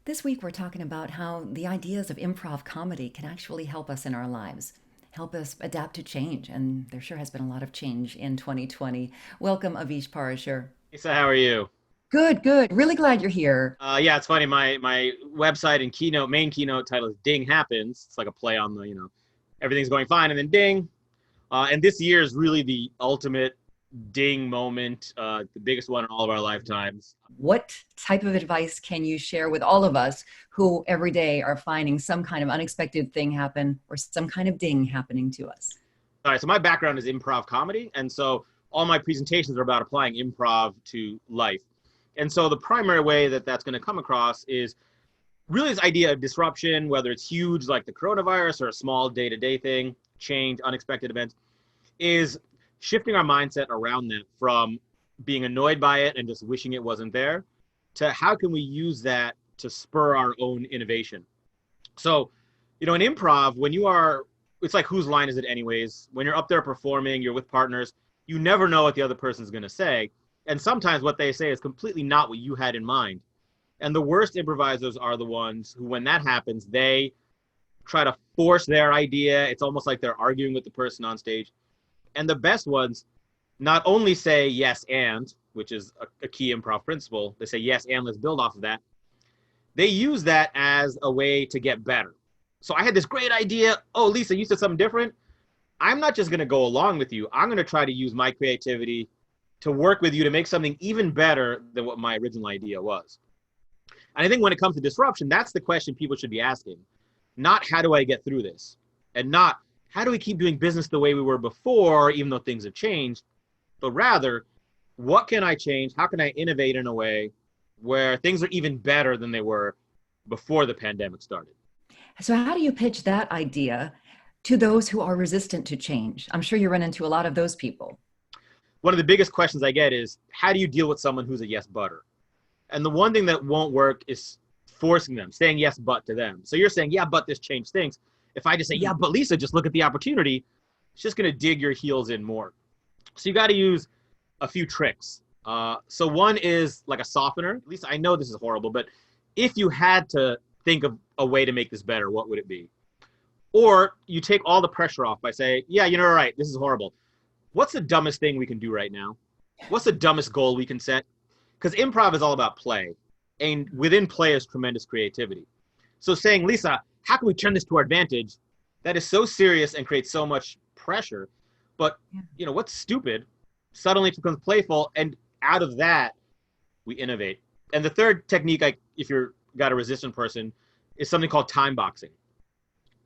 This week, we're talking about how the ideas of improv comedy can actually help us in our lives, help us adapt to change. And there sure has been a lot of change in 2020. Welcome, Avish Parashar. Lisa, how are you? Good, good. Really glad you're here. Yeah, it's funny. My website and main keynote title is "Ding Happens." It's like a play on the everything's going fine and then ding. And this year is really the ultimate ding moment, the biggest one in all of our lifetimes. What type of advice can you share with all of us who every day are finding some kind of unexpected thing happen or some kind of ding happening to us? All right, so my background is improv comedy, and so all my presentations are about applying improv to life. And so the primary way that that's going to come across is really this idea of disruption, whether it's huge like the coronavirus or a small day-to-day thing, change, unexpected events, is shifting our mindset around that from being annoyed by it and just wishing it wasn't there to how can we use that to spur our own innovation. So, in improv, it's like whose line is it anyways? When you're up there performing, you're with partners, you never know what the other person's going to say. And sometimes what they say is completely not what you had in mind. And the worst improvisers are the ones who, when that happens, they try to force their idea. It's almost like they're arguing with the person on stage. And the best ones not only say yes and, which is a key improv principle, they say yes and let's build off of that. They use that as a way to get better. So I had this great idea. Oh, Lisa, you said something different. I'm not just going to go along with you. I'm going to try to use my creativity to work with you to make something even better than what my original idea was. And I think when it comes to disruption, that's the question people should be asking. Not how do I get through this? And not how do we keep doing business the way we were before, even though things have changed? But rather, what can I change? How can I innovate in a way where things are even better than they were before the pandemic started? So, how do you pitch that idea to those who are resistant to change? I'm sure you run into a lot of those people. One of the biggest questions I get is, how do you deal with someone who's a yes butter? And the one thing that won't work is forcing them, saying yes but to them. So you're saying, yeah, but this changed things. If I just say, yeah, but Lisa, just look at the opportunity, it's just going to dig your heels in more. So you got to use a few tricks. So one is like a softener. At least I know this is horrible, but if you had to think of a way to make this better, what would it be? Or you take all the pressure off by saying, yeah, right, this is horrible. What's the dumbest thing we can do right now? What's the dumbest goal we can set? Because improv is all about play. And within play is tremendous creativity. So saying, Lisa, how can we turn this to our advantage? That is so serious and creates so much pressure. But, what's stupid suddenly becomes playful. And out of that, we innovate. And the third technique, if you're got a resistant person, is something called time boxing.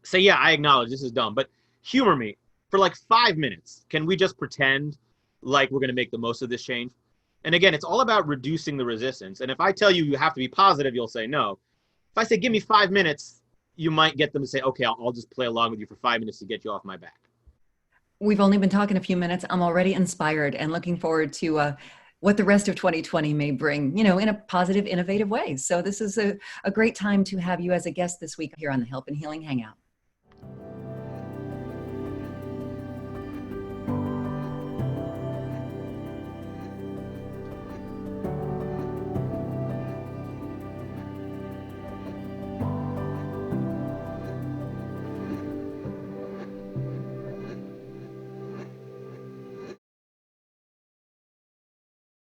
Say, yeah, I acknowledge this is dumb, but humor me for like 5 minutes. Can we just pretend like we're going to make the most of this change? And again, it's all about reducing the resistance. And if I tell you you have to be positive, you'll say no. If I say, give me 5 minutes, you might get them to say, okay, I'll just play along with you for 5 minutes to get you off my back. We've only been talking a few minutes. I'm already inspired and looking forward to what the rest of 2020 may bring, in a positive, innovative way. So this is a great time to have you as a guest this week here on the Help and Healing Hangout.